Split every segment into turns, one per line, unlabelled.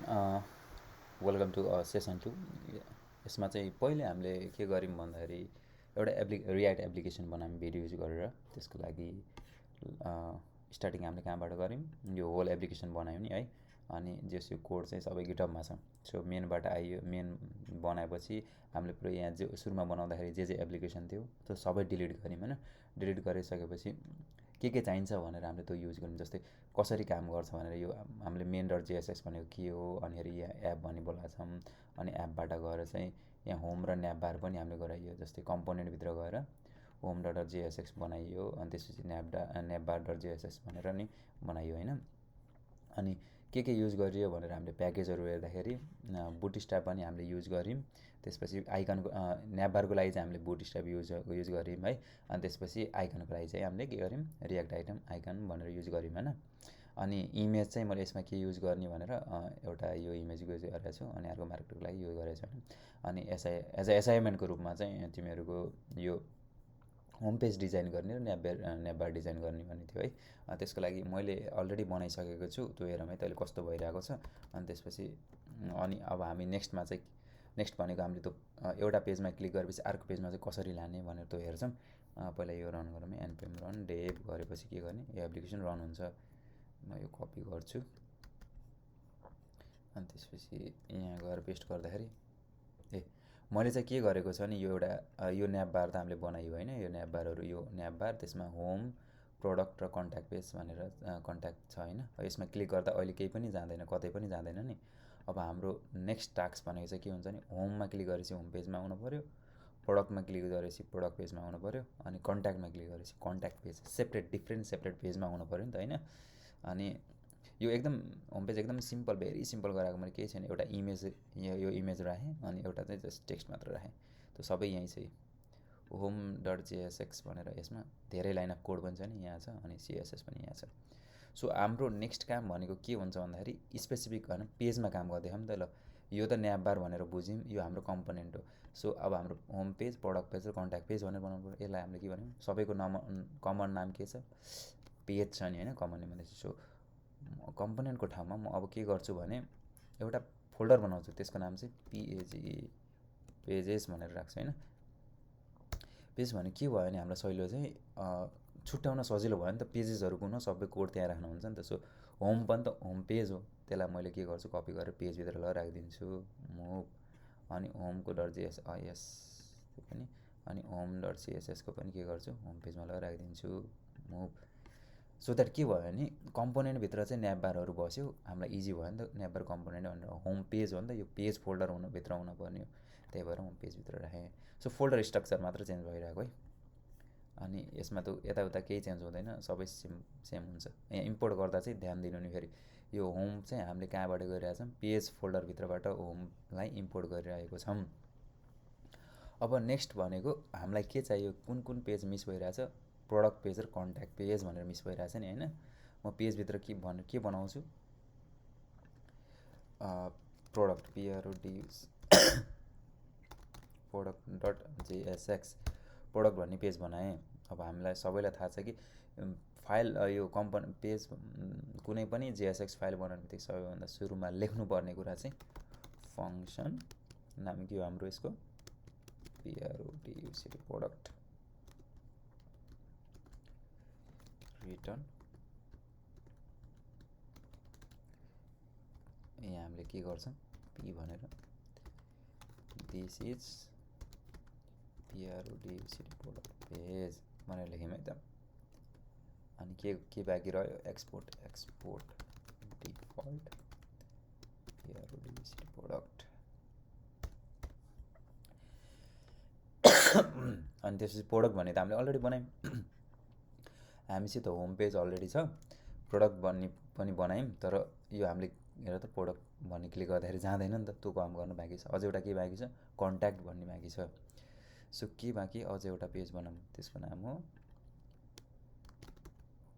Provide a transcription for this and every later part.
Welcome to session 2। यसमा चाहिँ पहिले हामीले के गऱ्यौँ भन्दाखेरि एउटा रियाक्ट एप्लिकेसन बनायौँ भिडियो युज गरेर। त्यसको लागि स्टार्टिङ हामीले कहाँबाट गऱ्यौँ, यो होल एप्लिकेसन बनायौँ नि है। अनि जस यो कोड चाहिँ सबै गिटहबमा छ। सो मेनबाट आइयो, मेन बनाएपछि हामीले पुरै यहाँ जे सुरुमा बनाउँदाखेरि जे एप्लिकेसन थियो त्यो सबै डिलिट गऱ्यौँ होइन। डिलिट गरिसकेपछि के चाहिन्छ भनेर हामीले त्यो युज गऱ्यौँ। जस्तै कसरी काम गर्छ भनेर यो हामीले मेन डट जेएसएस भनेको के हो, अनिखेरि यहाँ एप भन्ने बोलाएको छौँ। अनि एपबाट गएर चाहिँ यहाँ होम र न्याप बार पनि हामीले गराइयो। जस्तै कम्पोनेन्टभित्र गएर होम डट जेएसएस बनाइयो, अनि त्यसपछि न्याप बार डट जेएसएस भनेर नि बनाइयो होइन। अनि के युज गरियो भनेर हामीले प्याकेजहरू हेर्दाखेरि बुटस्ट्र्याप पनि हामीले युज गऱ्यौँ। त्यसपछि आइकनको न्यापबारको लागि चाहिँ हामीले बुटस्ट्र्याप युज गऱ्यौँ है। अनि त्यसपछि आइकनको लागि चाहिँ हामीले के गऱ्यौँ, रियाक्ट आइकन भनेर युज गऱ्यौँ होइन। अनि इमेज चाहिँ मैले यसमा के युज गर्ने भनेर एउटा यो इमेज युज गरेको छु, अनि अर्को मार्केटको लागि युज गरेको छु। अनि एज अ एसाइनमेन्टको रूपमा चाहिँ तिमीहरूको यो होम पेज डिजाइन गर्ने र न्यापबार डिजाइन गर्ने भन्ने थियो है। त्यसको लागि मैले अलरेडी बनाइसकेको छु, त्यो हेरौँ है तैँले कस्तो भइरहेको छ। अनि त्यसपछि अनि अब हामी नेक्स्ट भनेको हामीले त्यो एउटा पेजमा क्लिक गरेपछि अर्को पेजमा चाहिँ कसरी लाने भनेर त्यो हेर्छौँ। पहिला यो रन गरौँ है, npm रन डेभ गरेपछि के गर्ने, यो एप्लिकेसन रन हुन्छ। म यो कपी गर्छु, अनि त्यसपछि यहाँ गएर पेस्ट गर्दाखेरि मैले चाहिँ के गरेको छ नि, यो एउटा यो न्याप बार त हामीले बनायो होइन। यो न्याप बारहरू, यो न्याप बार, त्यसमा होम, प्रोडक्ट र कन्ट्याक्ट पेज भनेर कन्ट्याक्ट छ होइन। यसमा क्लिक गर्दा अहिले केही पनि जाँदैन, कतै पनि जाँदैन नि। अब हाम्रो नेक्स्ट टास्क भनेको चाहिँ के हुन्छ नि, होममा क्लिक गरेपछि होम पेजमा आउनु पऱ्यो, प्रोडक्टमा क्लिक गरेपछि प्रोडक्ट पेजमा आउनु पऱ्यो, अनि कन्ट्याक्टमा क्लिक गरेपछि कन्ट्याक्ट पेज सेपरेट पेजमा आउनु पऱ्यो नि त होइन। अनि यो एकदम होम पेज एकदम सिम्पल, भेरी सिम्पल गराएको। मैले केही छैन, एउटा इमेज यो इमेज राखेँ, अनि एउटा चाहिँ जस्ट टेक्स्ट मात्र राखेँ। त्यो सबै यहीँ छ। होम डट जेएसएक्स भनेर यसमा धेरै लाइन अफ कोड पनि छ नि, यहाँ छ, अनि सिएसएस पनि यहाँ छ। सो हाम्रो नेक्स्ट काम भनेको के हुन्छ भन्दाखेरि स्पेसिफिक होइन, पेजमा काम गर्दैछौँ नि त। ल यो त न्याप बार भनेर बुझ्यौँ, यो हाम्रो कम्पोनेन्ट हो। सो अब हाम्रो होम पेज, प्रोडक्ट पेज र कन्ट्याक्ट पेज भनेर बनाउनु पऱ्यो। यसलाई हामीले के भन्यौँ, सबैको कमन नाम के छ, पेज छ नि होइन, कमन नेम भनेपछि। सो कम्पोनेन्टको ठाउँमा म अब के गर्छु भने एउटा फोल्डर बनाउँछु, त्यसको नाम चाहिँ पेजेस भनेर राख्छु होइन। पेज भने के भयो भने हामीलाई सहिलो चाहिँ छुट्याउन सजिलो भयो नि त, पेजेसहरू कुन सबै कोड त्यहाँ राख्नु हुन्छ नि त। सो होम पनि त होम पेज हो, त्यसलाई मैले के गर्छु, कपी गरेर पेजभित्र लगेर राखिदिन्छु, मुभ। अनि होमको डट जेएस त्यो पनि, अनि होम डट सिएसएसको पनि के गर्छु, होम पेजमा लगेर राखिदिन्छु, मुभ। सो द्याट के भयो भने कम्पोनेन्टभित्र चाहिँ न्याप बारहरू बस्यो, हामीलाई इजी भयो नि त। न्याप बार कम्पोनेन्ट भनेर होम पेज हो नि त, यो पेज फोल्डर भित्र हुनुपर्ने हो, त्यही भएर होम पेजभित्र राखेँ। सो फोल्डर स्ट्रक्चर मात्र चेन्ज भइरहेको है। अनि यसमा त यताउता केही चेन्ज हुँदैन, सबै सेम हुन्छ। यहाँ इम्पोर्ट गर्दा चाहिँ ध्यान दिनु नि, फेरि यो होम चाहिँ हामीले कहाँबाट गरिरहेको छौँ, पेज फोल्डरभित्रबाट होमलाई इम्पोर्ट गरिरहेको छौँ। अब नेक्स्ट भनेको हामीलाई के चाहियो, कुन पेज मिस भइरहेछ, प्रोडक्ट पेज र कन्ट्याक्ट पेज भनेर मिस भइरहेछ नि होइन। म पेजभित्र के बनाउँछु, product product dot JSX product भन्ने पेज बनाएँ। अब हामीलाई सबैलाई थाहा छ कि फाइल यो पेज कुनै पनि जेएसएक्स फाइल बनाउने बित्तिकै सबैभन्दा सुरुमा लेख्नुपर्ने कुरा चाहिँ फङ्सन, नाम के हो हाम्रो यसको, प्रोडक्ट रिटर्न। यहाँ हामीले के गर्छौँ, पी भनेर दिस इज प्रोडक्ट पेज भनेर लेख्यौँ एकदम। अनि के बाँकी रह्यो, एक्सपोर्ट डिफल्ट प्रोडक्ट। अनि त्यसपछि प्रोडक्ट भन्ने त हामीले अलरेडी बनायौँ, हामीसित होम पेज अलरेडी छ, प्रोडक्ट भन्ने पनि बनायौँ। तर यो हामीले हेर त प्रोडक्ट भन्ने क्लिक गर्दाखेरि जाँदैन नि त, त्यो काम गर्नु बाँकी छ। अझ एउटा के बाँकी छ, कन्ट्याक्ट भन्ने बाँकी छ। सो के बाँकी, अझ एउटा पेज बनाऊँ, त्यसको नाम हो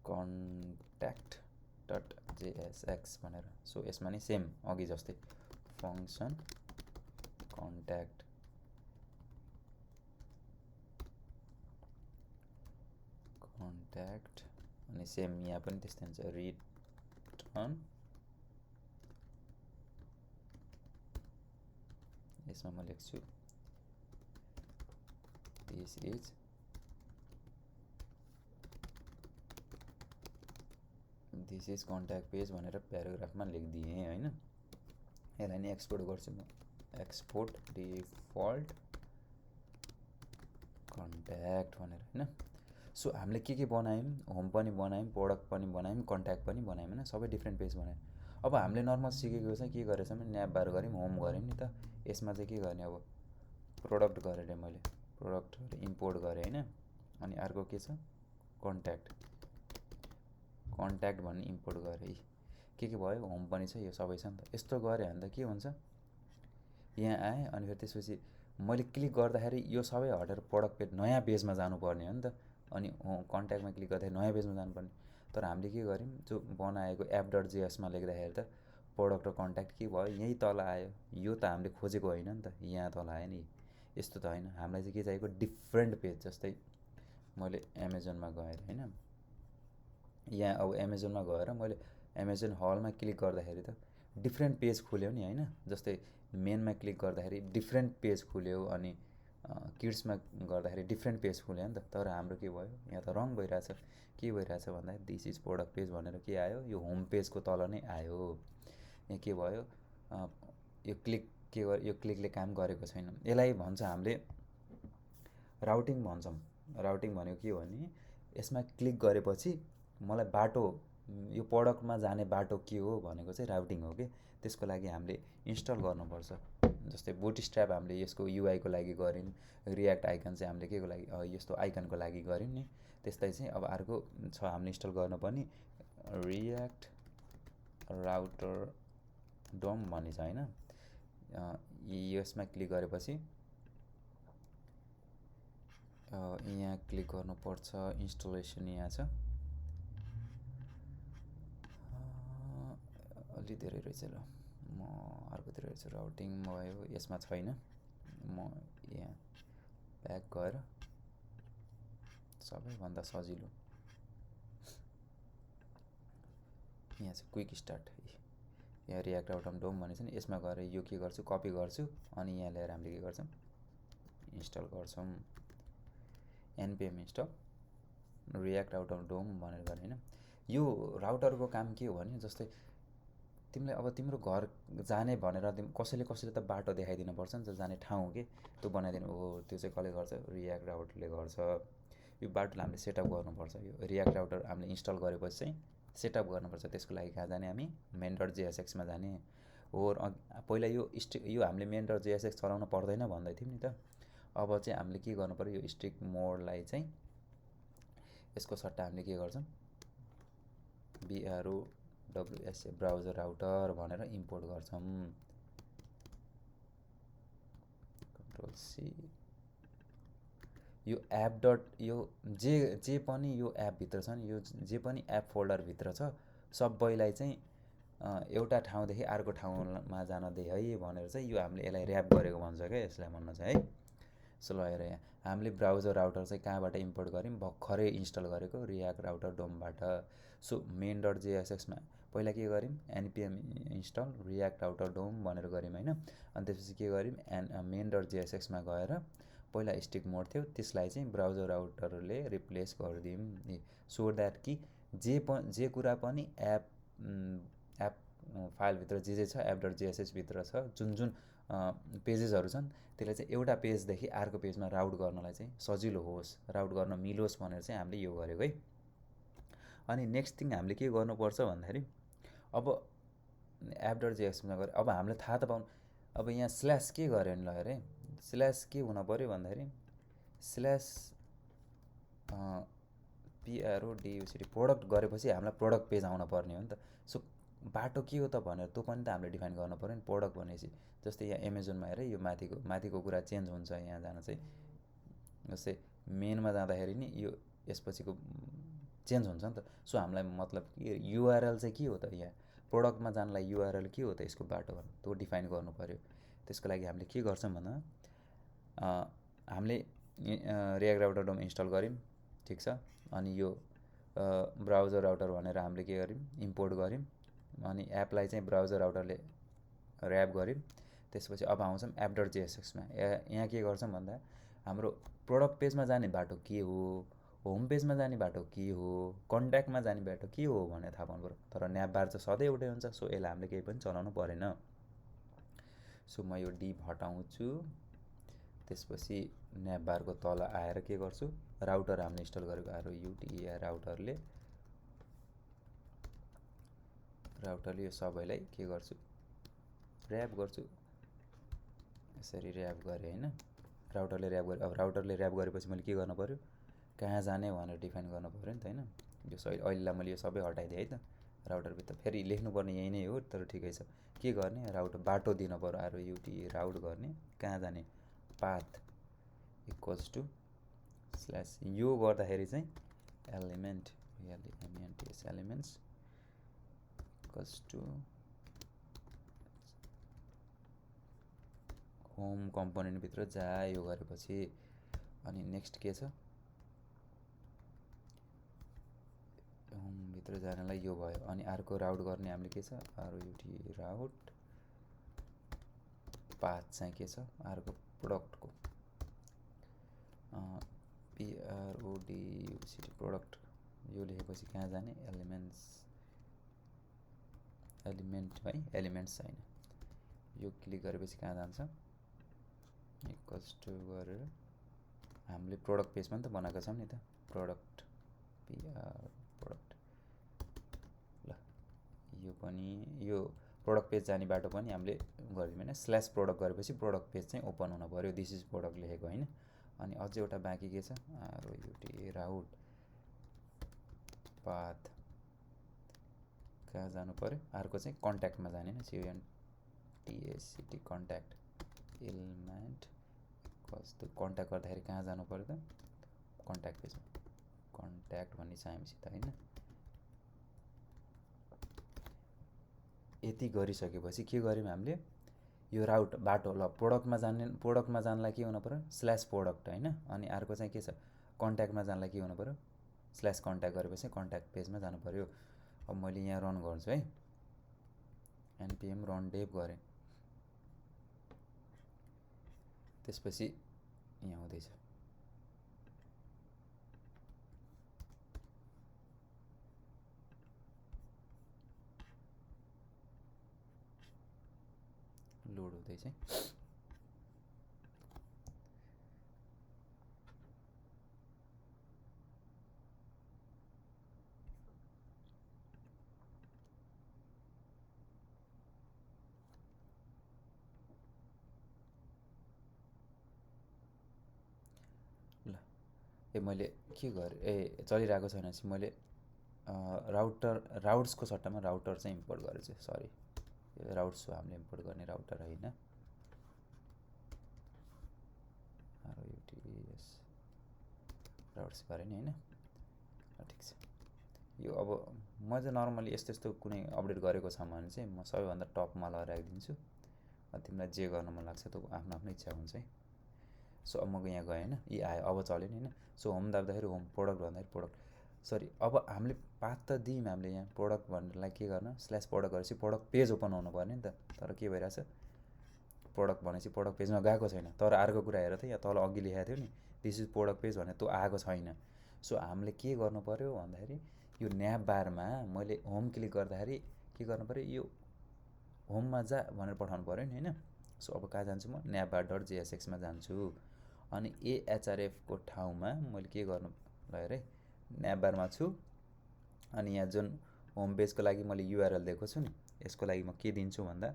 कन्ट्याक्ट डट जेएसएक्स भनेर। सो यसमा नि सेम अघि जस्तै फङ्सन कन्ट्याक्ट अनि सेम यहाँ पनि त्यस्तै हुन्छ, रिटर्न यसमा म लेख्छु दिस इज कन्ट्याक्ट पेज भनेर प्याराग्राफमा लेखिदिएँ होइन। यसलाई नि एक्सपोर्ट गर्छु म, एक्सपोर्ट डिफल्ट कन्ट्याक्ट भनेर होइन। सो हामीले के बनायौँ, होम पनि बनायौँ, प्रोडक्ट पनि बनायौँ, कन्ट्याक्ट पनि बनायौँ होइन, सबै डिफ्रेन्ट पेज बनायौँ। अब हामीले नर्मल सिकेको चाहिँ के गरेछ भने न्याप बार गऱ्यौँ, होम गऱ्यौँ नि त। यसमा चाहिँ के गर्ने, अब प्रोडक्ट गरेर मैले प्रोडक्ट इम्पोर्ट गरेँ होइन। अनि अर्को के छ, कन्ट्याक्ट भन्ने इम्पोर्ट गरेँ। के भयो, होम पनि छ, यो सबै छ नि त। यस्तो गरेँ भने त के हुन्छ, यहाँ आएँ अनि फेरि त्यसपछि मैले क्लिक गर्दाखेरि यो सबै हटेर प्रोडक्ट पेज नयाँ पेजमा जानुपर्ने हो नि त। अनि कन्ट्याक्टमा क्लिक गर्दाखेरि नयाँ पेजमा जानुपर्ने। तर हामीले के गर्यौँ, जो बनाएको app.jsमा लेख्दाखेरि त प्रोडक्ट र कन्ट्याक्ट के भयो, यहीँ तल आयो। यो त हामीले खोजेको होइन नि त, यहाँ तल आयो नि। यस्तो त होइन, हामीलाई चाहिँ के चाहिएको, डिफ्रेन्ट पेज। जस्तै मैले एमाजोनमा गएर होइन, यहाँ अब एमाजोनमा गएर मैले एमाजोन हलमा क्लिक गर्दाखेरि त डिफ्रेन्ट पेज खुल्यो नि होइन। जस्तै मेनमा क्लिक गर्दाखेरि डिफ्रेन्ट पेज खुल्यो, अनि किड्समा गर्दाखेरि डिफ्रेन्ट पेज खुल्यो नि त। तर हाम्रो के भयो, यहाँ त रङ भइरहेछ। के भइरहेछ भन्दाखेरि दिस इज प्रोडक्ट पेज भनेर के आयो, यो होम पेजको तल नै आयो। यहाँ के भयो, यो क्लिक के गर्यो, यो क्लिकले काम गरेको छैन। यसलाई भन्छ हामीले राउटिङ भन्छौँ। राउटिङ भनेको के हो भने, यसमा क्लिक गरेपछि मलाई बाटो, यो प्रोडक्टमा जाने बाटो के हो भनेको चाहिँ राउटिङ हो कि। त्यसको लागि हामीले इन्स्टल गर्नुपर्छ। जस्तै बुटस्ट्र्याप हामीले यसको युआईको लागि गऱ्यौँ, रियाक्ट आइकन चाहिँ हामीले के को लागि, यस्तो आइकनको लागि गऱ्यौँ नि। त्यस्तै चाहिँ अब अर्को छ हामीले इन्स्टल गर्नुपर्ने, रियाक्ट राउटर डोम भन्ने छ होइन। यसमा क्लिक गरेपछि यहाँ क्लिक गर्नुपर्छ, इन्स्टलेसन यहाँ छ। अलि धेरै रहेछ, ल म अर्कोतिर रहेछ। राउटिङ भयो, यसमा छैन। म यहाँ ब्याक गएर सबैभन्दा सजिलो यहाँ चाहिँ क्विक स्टार्ट, यहाँ रियाक्ट राउटर डोम भनेको छ नि। यसमा गएर यो के गर्छु, कपी गर्छु, अनि यहाँ ल्याएर हामीले के गर्छौँ, इन्स्टल गर्छौँ। npm इन्स्टल रियाक्ट राउटर डोम भनेर गर्ने होइन। यो राउटरको काम के हो भने, जस्तै तिमीले अब तिम्रो घर जाने भनेर कसैले त बाटो देखाइदिनु पर्छ नि त, जाने ठाउँ के त्यो बनाइदिनु हो। त्यो चाहिँ कसले गर्छ, रियाक्ट राउटरले गर्छ। यो बाटोलाई हामीले सेटअप गर्नुपर्छ। यो रियाक्ट राउटर हामीले इन्स्टल गरेपछि चाहिँ सेटअप गर्नुपर्छ। त्यसको लागि कहाँ जाने, हामी main.jsxमा जाने हो। पहिला यो हामीले main.jsx चलाउन पर्दैन भन्दै थियौँ नि त। अब चाहिँ हामीले के गर्नु पऱ्यो, यो स्ट्रिक्ट मोडलाई चाहिँ यसको सट्टा हामीले के गर्छौँ, BROWSA ब्राउजर राउटर भनेर इम्पोर्ट गर्छौँ। Ctrl+C। यो यो जे पनि यो एपभित्र छ नि, यो जे पनि एप फोल्डरभित्र छ सबैलाई चाहिँ एउटा ठाउँदेखि अर्को ठाउँमा जान दे है भनेर चाहिँ यो हामीले यसलाई ऱ्याप गरेको भन्छ क्या, यसलाई भन्न चाहिँ है। सो ल हेर, यहाँ हामीले ब्राउजर राउटर चाहिँ कहाँबाट इम्पोर्ट गऱ्यौँ, भर्खरै इन्स्टल गरेको रियाक्ट राउटर डोमबाट। सो main.jsxमा पहिला के गऱ्यौँ, npm इन्स्टल रियाक्ट राउटर डोम भनेर गऱ्यौँ होइन। अनि त्यसपछि के गऱ्यौँ, main.jsxमा गएर पहिला स्टिक मोड थियो, त्यसलाई चाहिँ ब्राउजर राउटरले रिप्लेस गरिदियौँ। सो द्याट कि जे कुरा पनि एप फाइलभित्र जे छ, app.js भित्र छ, जुन पेजेसहरू छन्, त्यसलाई चाहिँ एउटा पेजदेखि अर्को पेजमा राउट गर्नलाई चाहिँ सजिलो होस्, राउट गर्न मिलोस् भनेर चाहिँ हामीले यो गरेको है। अनि नेक्स्ट थिङ हामीले के गर्नुपर्छ भन्दाखेरि, अब app.jsमा गएर अब हामीले थाहा त पाउनु, अब यहाँ स्ल्यास के गऱ्यो भने, ल हेरे, स्ल्यास के हुन पऱ्यो भन्दाखेरि, स्ल्यास PRODUCT प्रोडक्ट गरेपछि हामीलाई प्रोडक्ट पेज आउन पर्ने हो नि त। सो बाटो के हो त भनेर त्यो पनि त हामीले डिफाइन गर्नु पऱ्यो नि, प्रोडक्ट भनेपछि। जस्तै यहाँ एमाजोनमा हेरे, यो माथिको कुरा चेन्ज हुन्छ यहाँ जान चाहिँ। जस्तै मेनमा जाँदाखेरि नि यो यसपछिको चेन्ज हुन्छ नि त। सो हामीलाई मतलब युआरएल चाहिँ के हो त, यहाँ प्रोडक्टमा जानलाई युआरएल के हो त, यसको बाटो त्यो डिफाइन गर्नु पऱ्यो। त्यसको लागि हामीले के गर्छौँ भन्दा, हामीले रियाक्ट राउटर डोम इन्स्टल गऱ्यौँ, ठिक छ। अनि यो ब्राउजर राउटर भनेर हामीले के गर्यौँ, इम्पोर्ट गऱ्यौँ। अनि एपलाई चाहिँ ब्राउजर राउटरले ऱ्याप गऱ्यौँ। त्यसपछि अब आउँछौँ app.jsxमा। यहाँ के गर्छौँ भन्दा हाम्रो प्रोडक्ट पेजमा जाने बाटो के हो, होम पेजमा जाने बाटो के हो, कन्ट्याक्टमा जाने बाटो के हो भनेर थाहा पाउनु पऱ्यो। तर न्याप बार चाहिँ सधैँ एउटै हुन्छ, सो यसलाई हामीले केही पनि चलाउनु परेन। सो म यो डिप हटाउँछु। त्यसपछि न्याप बारको तल आएर के गर्छु, राउटर हामीले इन्स्टल गरेको ROUTER राउटरले यो सबैलाई के गर्छु, ऱ्याप गर्छु। यसरी ऱ्याप गरेँ होइन, राउटरले ऱ्याप गरेँ। अब राउटरले ऱ्याप गरेपछि मैले के गर्नु पऱ्यो, कहाँ जाने भनेर डिफाइन गर्नु पऱ्यो नि त होइन। यो अहिलेलाई मैले यो सबै हटाइदिएँ है त। राउटरभित्र फेरि लेख्नुपर्ने यही नै हो, तर ठिकै छ। के गर्ने, राउटर बाटो दिनु पऱ्यो, ROUT राउट गर्ने, कहाँ जाने, पाथ इक्वल्स टु स्ल्यास। यो गर्दाखेरि चाहिँ element elements equals to home कम्पोनेन्टभित्र जा। यो गरेपछि अनि नेक्स्ट के छ, होमभित्र जानलाई यो भयो। अनि अर्को राउट गर्ने हामीले के छ, ROUT राउट पाथ चाहिँ के छ, अर्को प्रोडक्टको PRODUCT प्रोडक्ट। यो लेखेपछि कहाँ जाने, एलिमेन्ट है, एलिमेन्ट्स होइन। यो क्लिक गरेपछि कहाँ जान्छ, इक्वल्स टु गरेर हामीले प्रोडक्ट पेज पनि त बनाएको छौँ नि त, प्रोडक्ट प्रोडक्ट। ल यो पनि, यो प्रोडक्ट पेज जाने बाटो पनि हामीले गरिदिउँ होइन। स्ल्यास प्रोडक्ट गरेपछि प्रोडक्ट पेज चाहिँ ओपन हुनु पऱ्यो, दिस इज प्रोडक्ट लेखेको होइन। अनि अझै एउटा बाँकी के छ, ROUT राउट पाथ कहाँ जानु पऱ्यो, अर्को चाहिँ कन्ट्याक्टमा जाने होइन, CONTACT कन्ट्याक्ट एलिमेन्ट कस्तो। कन्ट्याक्ट गर्दाखेरि कहाँ जानु पऱ्यो त, कन्ट्याक्ट पेजमा, कन्ट्याक्ट भन्ने छ हामीसित होइन। यति गरिसकेपछि के गर्यौँ हामीले, यो राउट बाटो ल प्रोडक्टमा जानलाई के हुनु पऱ्यो, स्ल्यास प्रोडक्ट होइन। अनि अर्को चाहिँ के छ, कन्ट्याक्टमा जानलाई के हुनु पऱ्यो, स्ल्यास कन्ट्याक्ट गरेपछि कन्ट्याक्ट पेजमा जानु पऱ्यो। अब मैले यहाँ रन गर्छु है, npm रन डेभ गरेँ। त्यसपछि यहाँ हुँदैछ, लोड हुँदैछ। ल ए मैले के गरेँ, चलिरहेको छैन चाहिँ मैले राउट्सको सट्टामा राउटर चाहिँ इम्पोर्ट गरेछु। सरी, राउट्स हो हामीले इम्पोर्ट गर्ने, राउटर होइन। राउट्स गरेँ नि होइन, ठिक छ। यो अब म चाहिँ नर्मली यस्तो कुनै अपडेट गरेको छ भने चाहिँ म सबैभन्दा टपमा लगाएर राखिदिन्छु। तिमीलाई जे गर्न मन लाग्छ त्यो आफ्नो आफ्नो इच्छा हुन्छ है। सो अब म यहाँ गएँ होइन, यी आयो, अब चल्यो नि होइन। सो होम दाब्दाखेरि होम, प्रोडक्ट भन्दाखेरि प्रोडक्ट, सरी अब हामीले पाथ त दियौँ हामीले यहाँ, प्रोडक्ट भन्नेलाई के गर्न, स्ल्यास प्रोडक्ट गरेपछि प्रोडक्ट पेज ओपन हुनु पर्ने नि त। तर के भइरहेछ, प्रोडक्ट भनेपछि प्रोडक्ट पेजमा गएको छैन। तर अर्को कुरा हेर त, यहाँ तल अघि लेखेको थियो नि, दिस इज प्रोडक्ट पेज भने त्यो आएको छैन। सो हामीले के गर्नु पऱ्यो भन्दाखेरि, यो न्याप बारमा मैले होम क्लिक गर्दाखेरि के गर्नु पऱ्यो, यो होममा जा भनेर पठाउनु पऱ्यो नि होइन। सो अब कहाँ जान्छु म, न्याप बार.jsx मा जान्छु। अनि AHRF को ठाउँमा मैले के गर्नु ल हेरेँ, न्याप बारमा छु। अनि यहाँ जुन होम पेजको लागि मैले URL दिएको छु नि, यसको लागि म के दिन्छु भन्दा,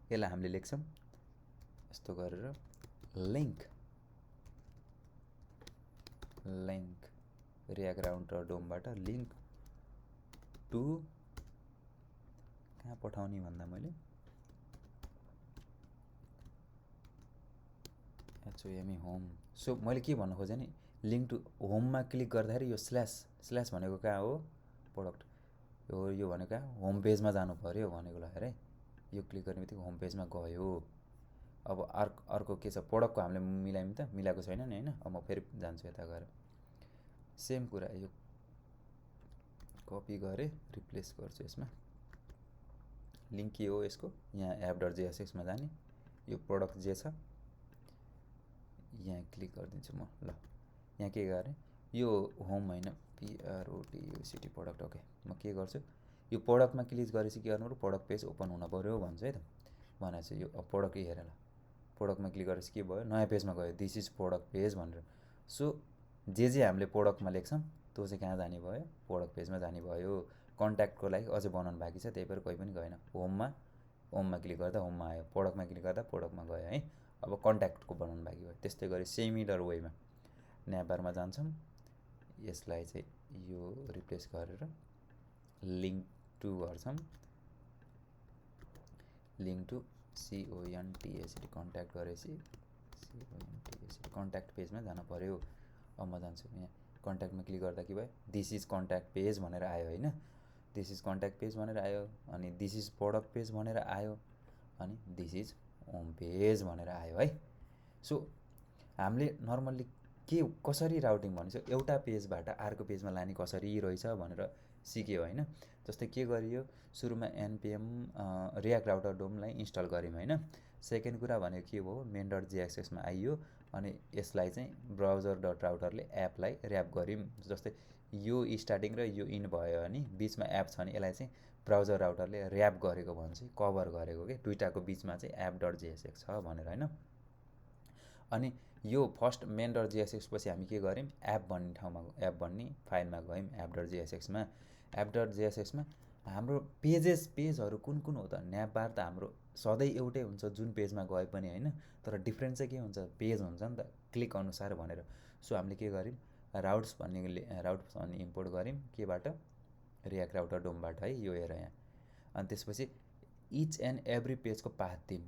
यसलाई हामीले लेख्छौँ यस्तो गरेर, लिङ्क रियाक्ट राउटर डोमबाट लिङ्क टु, कहाँ पठाउने भन्दा मैले HOME होम। सो मैले के भन्नु खोजेँ नि, लिङ्क टु होममा क्लिक गर्दाखेरि यो स्ल्यास भनेको कहाँ हो, प्रोडक्ट, यो भनेको कहाँ, होम पेजमा जानु पऱ्यो भनेको। ल हेर, यो क्लिक गर्ने बित्तिकै होम पेजमा गयो। अब अर्को के छ, प्रोडक्टको हामीले मिलायौँ त, मिलाएको छैन नि होइन। अब म फेरि जान्छु यता गएर, सेम कुरा, यो कपी गरेँ, रिप्लेस गर्छु यसमा, लिङ्क के हो यसको, यहाँ app.jsxमा जाने, यो प्रोडक्ट जे छ यहाँ क्लिक गरिदिन्छु म। ल यहाँ के गरेँ, यो होम होइन, PRODUCT प्रोडक्ट। ओके, म के गर्छु, यो प्रोडक्टमा क्लिक गरेपछि के गर्नु पऱ्यो, प्रोडक्ट पेज ओपन हुन पऱ्यो भन्छु है त। भनेको छ यो प्रोडक्ट हेरेर, ल प्रोडक्टमा क्लिक गरेपछि के भयो, नयाँ पेजमा गयो, दिस इज प्रोडक्ट पेज भनेर। सो जे हामीले प्रोडक्टमा लेख्छौँ त्यो चाहिँ कहाँ जाने भयो, प्रोडक्ट पेजमा जाने भयो। कन्ट्याक्टको लागि अझै बनाउनु बाँकी छ, त्यही भएर कोही पनि गएन। होममा क्लिक गर्दा होममा आयो, प्रोडक्टमा क्लिक गर्दा प्रोडक्टमा गयो है। अब कन्ट्याक्टको बनाउनु बाँकी भयो। त्यस्तै गरी सिमिलर वेमा न्याबारमा जान्छौँ, यसलाई चाहिँ यो रिप्लेस गरेर लिङ्क टु गर्छौँ, लिङ्क टु CONTACT कन्ट्याक्ट गरेपछि CONTACT कन्ट्याक्ट पेजमा जानु पऱ्यो। अब म जान्छु यहाँ कन्ट्याक्टमा क्लिक गर्दा के भयो, दिस इज कन्ट्याक्ट पेज भनेर आयो होइन, दिस इज कन्ट्याक्ट पेज भनेर आयो, अनि दिस इज प्रोडक्ट पेज भनेर आयो, अनि दिस इज होम पेज भनेर आयो है। सो हामीले नर्मल्ली के कसरी राउटिङ भनेको छ, एउटा पेजबाट अर्को पेजमा लाने कसरी रहेछ भनेर सिक्यो होइन। जस्तै के गरियो, सुरुमा npm रियाक्ट राउटर डोमलाई इन्स्टल गऱ्यौँ होइन। सेकेन्ड कुरा भनेको के हो, main.jsxमा आइयो, अनि यसलाई चाहिँ browser.routerले एपलाई ऱ्याप गऱ्यौँ। जस्तै यो स्टार्टिङ र यो इन भयो भने बिचमा एप छ भने यसलाई चाहिँ ब्राउजर राउटरले ऱ्याप गरेको भन्छ, कभर गरेको के, दुइटाको बिचमा चाहिँ app.jsx छ भनेर होइन। अनि यो फर्स्ट main.jsx पछि हामी के गर्यौँ, एप भन्ने ठाउँमा, एप भन्ने फाइलमा गयौँ, app.jsxमा। app.jsxमा हाम्रो पेजहरू कुन कुन हो त, न्यापबार त हाम्रो सधैँ एउटै हुन्छ जुन पेजमा गए पनि होइन, तर डिफ्रेन्स चाहिँ के हुन्छ, पेज हुन्छ नि त क्लिक अनुसार भनेर। सो हामीले के गर्यौँ, राउट्स भन्ने इम्पोर्ट गऱ्यौँ, केबाट, रियाक्ट राउटर डोमबाट है, यो हेर यहाँ। अनि त्यसपछि इच एन्ड एभ्री पेजको पाथ दिउँ।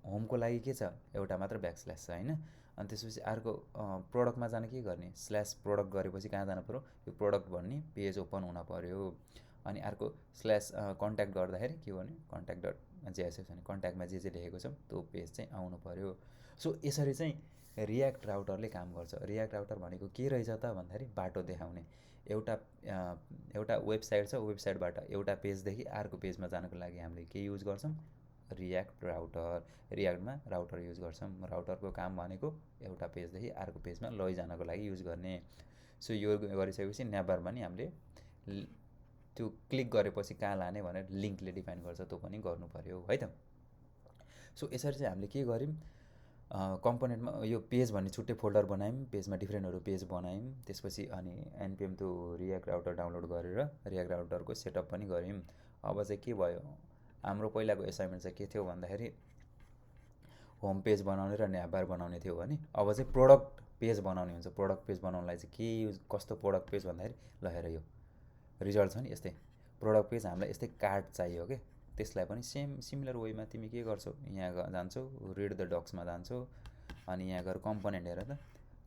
होमको लागि के छ, एउटा मात्र ब्याकस्ल्यास छ होइन। अनि त्यसपछि अर्को प्रोडक्टमा जाने के गर्ने, स्ल्यास प्रोडक्ट गरेपछि कहाँ जानु पऱ्यो, यो प्रोडक्ट भन्ने पेज ओपन हुन पऱ्यो। अनि अर्को स्ल्यास कन्ट्याक्ट गर्दाखेरि के भने, कन्ट्याक्ट.jsx भने कन्ट्याक्टमा जे लेखेको छ त्यो पेज चाहिँ आउनु पऱ्यो। सो यसरी चाहिँ रियाक्ट राउटरले काम गर्छ। रियाक्ट राउटर भनेको के रहेछ त भन्दाखेरि, बाटो देखाउने। एउटा वेबसाइट छ, वेबसाइटबाट एउटा पेजदेखि अर्को पेजमा जानको लागि हामीले के युज गर्छौँ, रियाक्ट राउटर। रियाक्टमा राउटर युज गर्छौँ। राउटरको काम भनेको एउटा पेजदेखि अर्को पेजमा लैजानको लागि युज गर्ने। सो यो गरिसकेपछि न्याबारमा नि हामीले त्यो क्लिक गरेपछि कहाँ लाने भनेर लिङ्कले डिफाइन गर्छ, त्यो पनि गर्नु पऱ्यो है त। सो यसरी चाहिँ हामीले के गर्यौँ, कम्पोनेन्टमा यो पेज भन्ने छुट्टै फोल्डर बनायौँ, पेजमा डिफ्रेन्टहरू पेज बनायौँ। त्यसपछि अनि npm त्यो रियाक्ट राउटर डाउनलोड गरेर रियाक्ट राउटरको सेटअप पनि गऱ्यौँ। अब चाहिँ के भयो, हाम्रो पहिलाको एसाइनमेन्ट चाहिँ के थियो भन्दाखेरि, होम पेज बनाउने र न्याबार बनाउने थियो भने अब चाहिँ प्रोडक्ट पेज बनाउने हुन्छ। प्रोडक्ट पेज बनाउनलाई चाहिँ के युज, कस्तो प्रोडक्ट पेज भन्दाखेरि, ल हेर यो रिजल्ट छ नि यस्तै प्रोडक्ट पेज, हामीलाई यस्तै कार्ड चाहियो क्या। त्यसलाई पनि सिमिलर वेमा तिमी के गर्छौ, यहाँ जान्छौ, रिड द डक्समा जान्छौ, अनि यहाँ गएर कम्पोनेन्ट हेर त,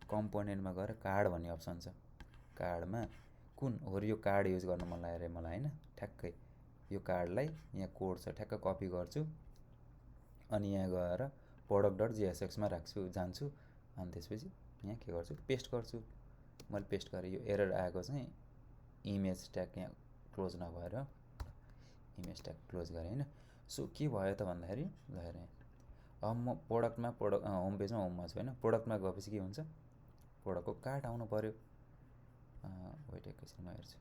कम्पोनेन्टमा गएर कार्ड भन्ने अप्सन छ। कार्डमा कुन हो, यो कार्ड युज गर्न मन लाग्यो अरे मलाई होइन, ठ्याक्कै यो कार्डलाई यहाँ कोड छ ठ्याक्क कपी गर्छु, अनि यहाँ गएर प्रोडक्ट.jsxमा राख्छु, जान्छु, अनि त्यसपछि यहाँ के गर्छु, पेस्ट गर्छु। मैले पेस्ट गरेँ, यो एरर आएको चाहिँ इमेज ट्याग यहाँ क्लोज नभएर इमेज ट्याग क्लोज गरेँ होइन। सो के भयो त भन्दाखेरि, ल हेर यहाँ, अब म प्रोडक्टमा होम पेजमा होममा छु होइन, प्रोडक्टमा गएपछि के हुन्छ, प्रोडक्टको कार्ड आउनु पऱ्यो। वेट एकैछिन म हेर्छु।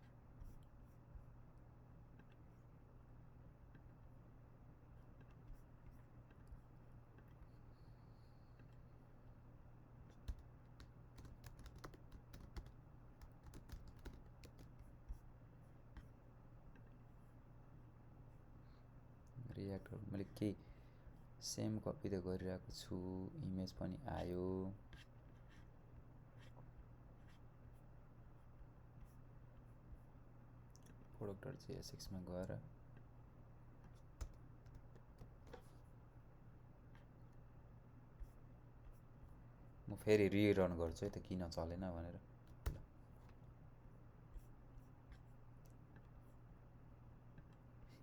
रियाक्ट मैले केही सेम कपी त गरिरहेको छु, इमेज पनि आयो। प्रोडक्ट.jsxमा गएर म फेरि रिरन गर्छु है त, किन चलेन भनेर।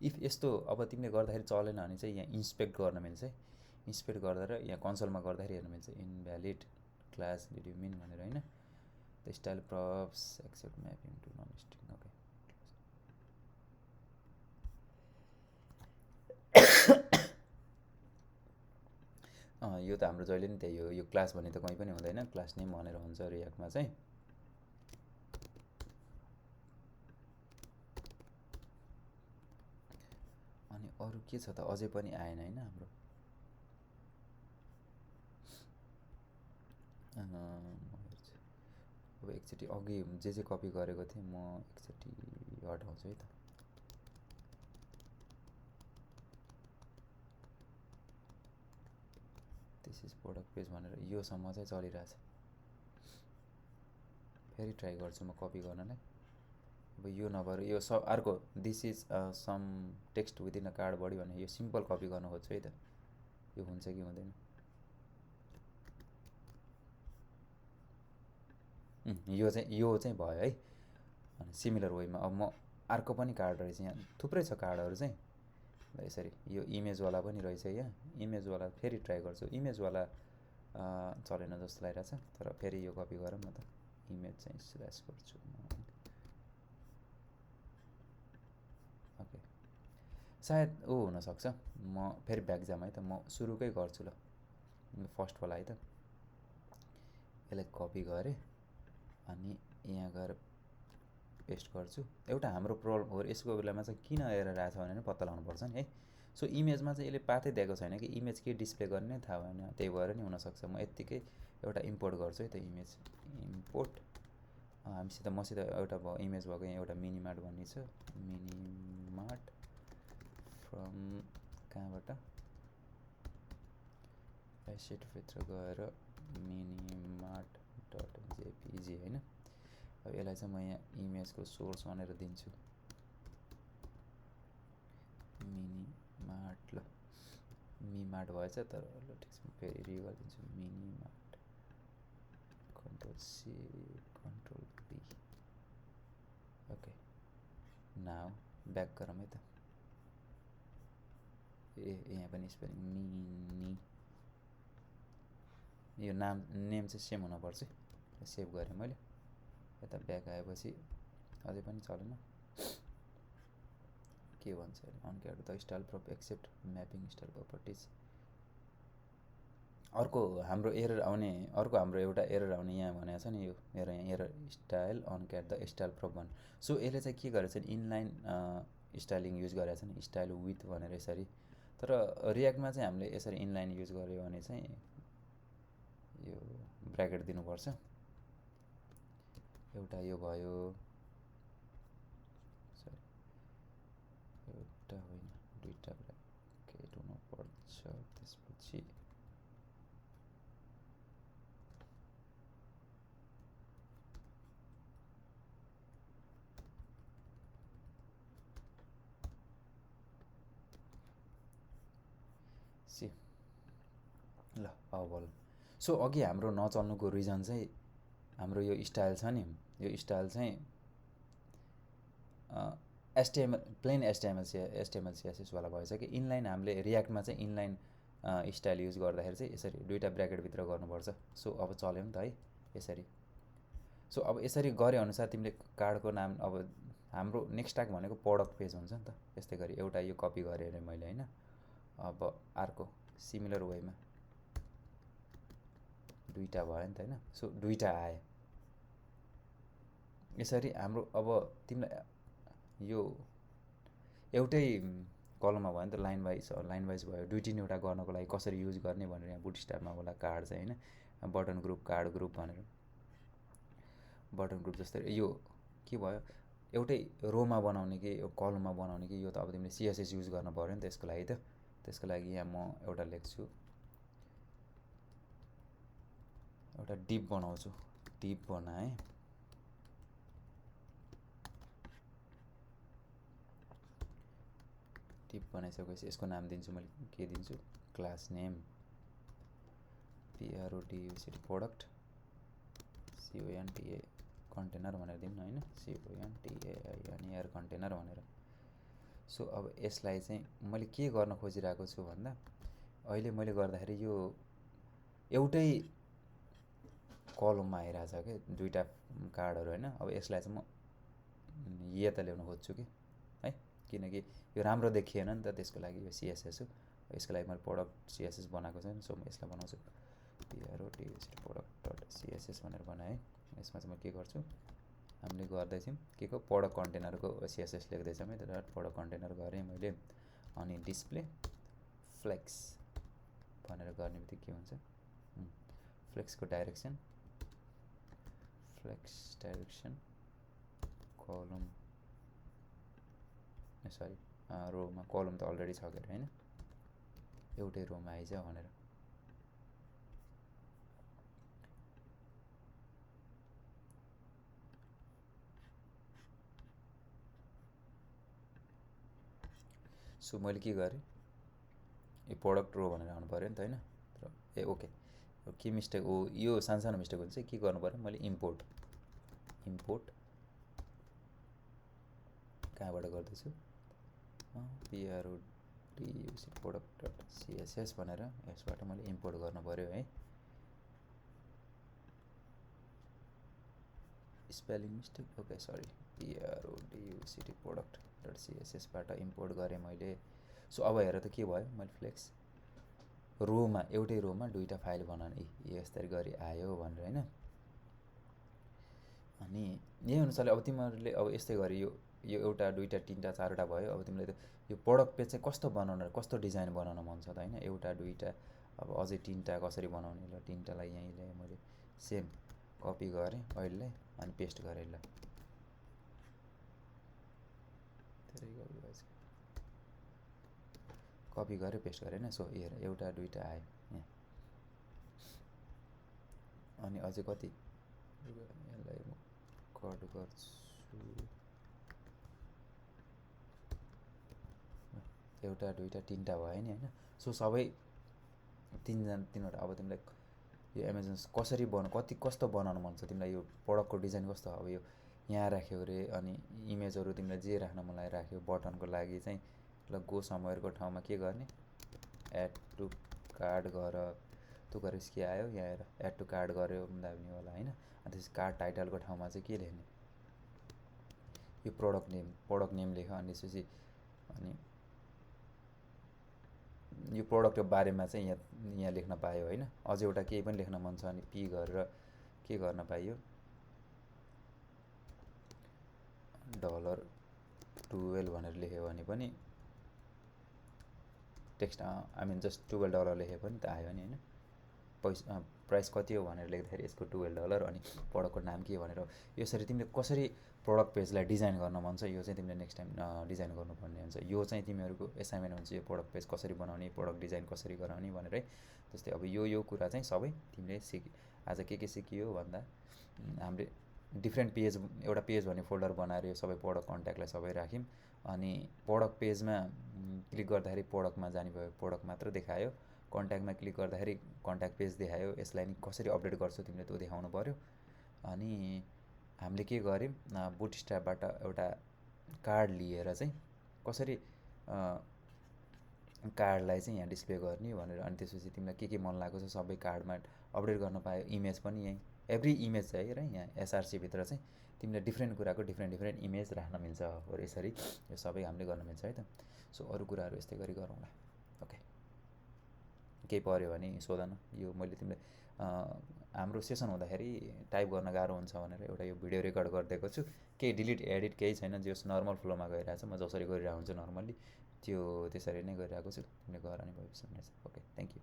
इफ यस्तो अब तिमीले गर्दाखेरि चलेन भने चाहिँ यहाँ इन्सपेक्ट गर्न मिल्छ है, इन्सपेक्ट गर्दा यहाँ कन्सोलमा गर्दाखेरि हेर्नु मिल्छ, invalid class did you mean भनेर होइन। The style props except mapping to non string. Okay, यो त हाम्रो जहिले नि त्यही हो, यो क्लास भन्ने त कहीँ पनि हुँदैन, क्लास नेम भनेर हुन्छ रियाक्टमा चाहिँ। अनि अरू के छ त, अझै पनि आएन होइन हाम्रो। अब एकचोटि अघि जे कपी गरेको थिएँ म एकचोटि हटाउँछु है त। दिस इज प्रोडक्ट पेज भनेर योसम्म चाहिँ चलिरहेछ। फेरि ट्राई गर्छु म कपी गर्नलाई। अब यो नभएर यो अर्को this is some text within a card body भने यो सिम्पल कपी गर्न खोज्छु है त, यो हुन्छ कि हुँदैन। यो चाहिँ भयो है। अनि सिमिलर वेमा अब म अर्को पनि कार्ड रहेछ, यहाँ थुप्रै छ कार्डहरू चाहिँ यसरी। यो इमेजवाला पनि रहेछ यहाँ, इमेजवाला फेरि ट्राई गर्छु। इमेजवाला चलेन जस्तो लागिरहेछ, तर फेरि यो कपी गरौँ न त। इमेज चाहिँ स्ल्यास गर्छु म। ओके, सायद हुनसक्छ। म फेरि ब्याक जाम है त, म सुरुकै गर्छु ल, फर्स्टवाला है त। यसलाई कपी गरेँ अनि यहाँ गएर पेस्ट गर्छु। एउटा हाम्रो प्रब्लम हो यसको बेलामा चाहिँ किन एरर आएको छ भनेर पत्ता लगाउनुपर्छ नि है। सो इमेजमा चाहिँ यसले पातै दिएको छैन कि इमेज के डिस्प्ले गर्ने थाहा भएन, त्यही भएर नि हुनसक्छ। म यत्तिकै एउटा इम्पोर्ट गर्छु है त, इमेज इम्पोर्ट। मसित एउटा इमेज भएको यहाँ एउटा मिनिमार्ट भन्ने छ, मिनिमार्ट फ्रम कहाँबाट एसेटभित्र गएर मिनिमार्ट डट जेपिजी होइन। अब यसलाई चाहिँ म यहाँ इमेजको सोर्स भनेर दिन्छु, मिनिमार्ट। ल मिमार्ट भएछ, तर ल ठिक छ, फेरि गरिदिन्छु minimart, control C control B. Okay, now back गरौँ है त। यहाँ पनि स्पेलिङ मिनी, यो नेम चाहिँ सेम हुनुपर्छ। सेभ गरेँ मैले। यता ब्याक आएपछि अझै पनि चलेन, के भन्छ अनकेयर the style prop accept mapping style properties. अर्को हाम्रो एउटा एरर आउने यहाँ भनेको छ नि, यो मेरो यहाँ एरर स्टाइल अनकेयर द स्टाइल प्रप भन्नु। सो यसले चाहिँ के गरेको छ, इनलाइन स्टाइलिङ युज गरेको छ नि, स्टाइल विथ भनेर यसरी। तर रियाक्टमा चाहिँ हामीले यसरी इनलाइन युज गऱ्यो भने चाहिँ यो ब्र्याकेट दिनुपर्छ। एउटा यो भयो, सरी एउटा होइन दुईवटा ब्र्याकेट हुनुपर्छ। त्यसपछि सी ल अब बोल। सो अघि हाम्रो नचल्नुको रिजन चाहिँ हाम्रो यो स्टाइल छ नि, यो स्टाइल चाहिँ एचटिएमएल प्लेन एचटिएमएल सिएसएसवाला भएछ कि इनलाइन हामीले रियाक्टमा चाहिँ इनलाइन स्टाइल युज गर्दाखेरि चाहिँ यसरी दुईवटा ब्र्याकेटभित्र गर्नुपर्छ। सो अब चल्यो नि त है यसरी। सो अब यसरी गरे अनुसार तिमीले कार्डको नाम, अब हाम्रो नेक्स्ट ट्याग भनेको प्रोडक्ट पेज हुन्छ नि त। यस्तै गरी एउटा यो कपी गरेँ अरे मैले होइन। अब अर्को सिमिलर वेमा दुईवटा भयो नि त होइन। सो दुईवटा आयो यसरी हाम्रो। अब तिमीलाई यो एउटै कलममा भयो नि त, लाइन वाइज भयो। दुई तिनवटा गर्नको लागि कसरी युज गर्ने भनेर यहाँ बुटस्ट्र्यापमा होला कार्ड चाहिँ होइन, बटन ग्रुप कार्ड ग्रुप भनेर। बटन ग्रुप जस्तै यो के भयो, एउटै रोमा बनाउने कि कलममा बनाउने कि, यो त अब तिमीले सिएसएस युज गर्नु पऱ्यो नि त यसको लागि त। त्यसको लागि यहाँ म एउटा लेख्छु, एउटा डिप बनाउँछु। डिप बनाएँ, डिप बनाइसकेपछि यसको नाम दिन्छु मैले, के दिन्छु, class name PRODUCT product, CONTA container भनेर दिउँ न होइन, CONTAINER कन्टेनर भनेर। सो अब यसलाई चाहिँ मैले के गर्न खोजिरहेको छु भन्दा, अहिले मैले गर्दाखेरि यो एउटै कलममा आइरहेछ कि दुईवटा कार्डहरू होइन। अब यसलाई चाहिँ म यता ल्याउन खोज्छु कि है, किनकि यो राम्रो देखिएन नि त, त्यसको लागि यो सिएसएस हो। यसको लागि मैले प्रोडक्ट सिएसएस बनाएको छैन, सो म यसलाई बनाउँछु PRODUCT प्रोडक्ट डट सिएसएस भनेर बनाएँ। यसमा चाहिँ म के गर्छु, हामीले गर्दैछौँ के को प्रोडक्ट कन्टेनरको सिएसएस लेख्दैछौँ है, त्यो प्रोडक्ट कन्टेनर गरेँ मैले। अनि डिस्प्ले फ्लेक्स भनेर गर्ने बित्तिकै के हुन्छ, फ्लेक्सको डाइरेक्सन कलम सरी रोमा, कलम त अलरेडी छ के होइन, एउटै रोमा आइज भनेर। सो मैले के गरेँ, यो प्रोडक्ट रो भनेर आउनु पऱ्यो नि त होइन, ए ओके के मिस्टेक हो, यो सानो मिस्टेक हुन्छ, के गर्नु पऱ्यो, मैले इम्पोर्ट कहाँबाट गर्दैछु, PRODUCT प्रोडक्ट डट सिएसएस भनेर यसबाट मैले इम्पोर्ट गर्नु पऱ्यो है। Spelling mistake, okay sorry, PRODUCT product dot सिएसएसबाट इम्पोर्ट गरेँ मैले। सो अब हेर त के भयो, मैले फ्लेक्स रोमा, एउटै रोमा दुईवटा फाइल बनाउने, यस्तरी गरी आयो भनेर होइन। अनि यही अनुसारले अब तिमीहरूले अब यस्तै गरी यो एउटा दुईवटा तिनवटा चारवटा भयो, अब तिमीले त यो प्रोडक्ट पेज चाहिँ कस्तो बनाउन, कस्तो डिजाइन बनाउन मन छ त होइन, एउटा दुईवटा अब अझै तिनवटा कसरी बनाउने, ल तिनवटालाई यहीँ ल्याएँ मैले, सेम कपी गरेँ अहिले अनि पेस्ट गरेँ, ल कपी गरेँ पेस्ट गरेँ होइन। सो हेर एउटा दुईवटा आयो यहाँ, अनि अझै कति, यसलाई म कट गर्छु, एउटा दुईवटा तिनवटा भयो नि होइन। सो सबै तिनवटा, अब तिमीलाई यो एमाजोन कसरी कस्तो बनाउनु मन छ तिमीलाई, यो प्रोडक्टको डिजाइन कस्तो, अब यो यहाँ राख्यो अरे, अनि इमेजहरू तिमीलाई जे राख्न मन लागि राख्यो, बटनको लागि चाहिँ ल गो समवेयरको ठाउँमा के गर्ने, एड टु कार्ड गर, त्यो गरेपछि के आयो, यहाँ हेर एड टु कार्ड गऱ्यो दाबिनेवाला होइन। अनि त्यसपछि कार्ड टाइटलको ठाउँमा चाहिँ के लेख्ने, यो प्रोडक्ट नेम लेख्यो, अनि त्यसपछि अनि यो प्रोडक्टको बारेमा चाहिँ यहाँ लेख्न पायो होइन। अझ एउटा केही पनि लेख्न मन छ अनि पी गरेर के गर्न पाइयो, $12 भनेर लेख्यो भने पनि टेक्स्ट जस्ट $12 लेख्यो पनि त आयो नि होइन। पैसा प्राइस कति हो भनेर लेख्दाखेरि यसको $12 अनि प्रोडक्टको नाम के भनेर, यसरी तिमीले कसरी प्रोडक्ट पेजलाई डिजाइन गर्न मन छ, यो चाहिँ तिमीले नेक्स्ट टाइम डिजाइन गर्नुपर्ने हुन्छ। यो चाहिँ तिमीहरूको एसाइनमेन्ट हुन्छ, यो प्रोडक्ट पेज कसरी बनाउने, प्रोडक्ट डिजाइन कसरी गराउने भनेर है। जस्तै अब यो कुरा चाहिँ सबै तिमीले आज के सिकियो भन्दा, हामीले डिफ्रेन्ट पेज, एउटा पेज भन्ने फोल्डर बनाएर यो सबै प्रोडक्ट कन्ट्याक्टलाई सबै राख्यौँ। अनि प्रोडक्ट पेजमा क्लिक गर्दाखेरि प्रोडक्टमा जाने भयो, प्रोडक्ट मात्र देखायो, कन्ट्याक्टमा क्लिक गर्दाखेरि कन्ट्याक्ट पेज देखायो, यसलाई नि कसरी अपडेट गर्छौ तिमीले त्यो देखाउनु पऱ्यो। अनि हामीले के गर्यौँ, बुटस्ट्र्यापबाट एउटा कार्ड लिएर चाहिँ कसरी कार्डलाई चाहिँ यहाँ डिस्प्ले गर्ने भनेर, अनि त्यसपछि तिमीलाई के मन लागेको छ सबै कार्डमा अपडेट गर्न पायो। इमेज पनि यहीँ एभ्री इमेज चाहिँ हेर यहाँ एसआरसीभित्र चाहिँ तिमीले डिफ्रेन्ट कुराको डिफ्रेन्ट इमेज राख्न मिल्छ, हो यसरी यो सबै हामीले गर्न मिल्छ है त। सो अरू कुराहरू यस्तै गरी गरौँला, ओके। केही पऱ्यो भने सोध न, यो मैले तिमीले हाम्रो सेसन हुँदाखेरि टाइप गर्न गाह्रो हुन्छ भनेर एउटा यो भिडियो रेकर्ड गरिदिएको छु, केही डिलिट एडिट केही छैन, जस नर्मल फ्लोमा गइरहेको छ, म जसरी गरिरहेको हुन्छु नर्मल्ली त्यो त्यसरी नै गरिरहेको छु, तिमीले गर नि भइसक्नेछ। Okay, thank you.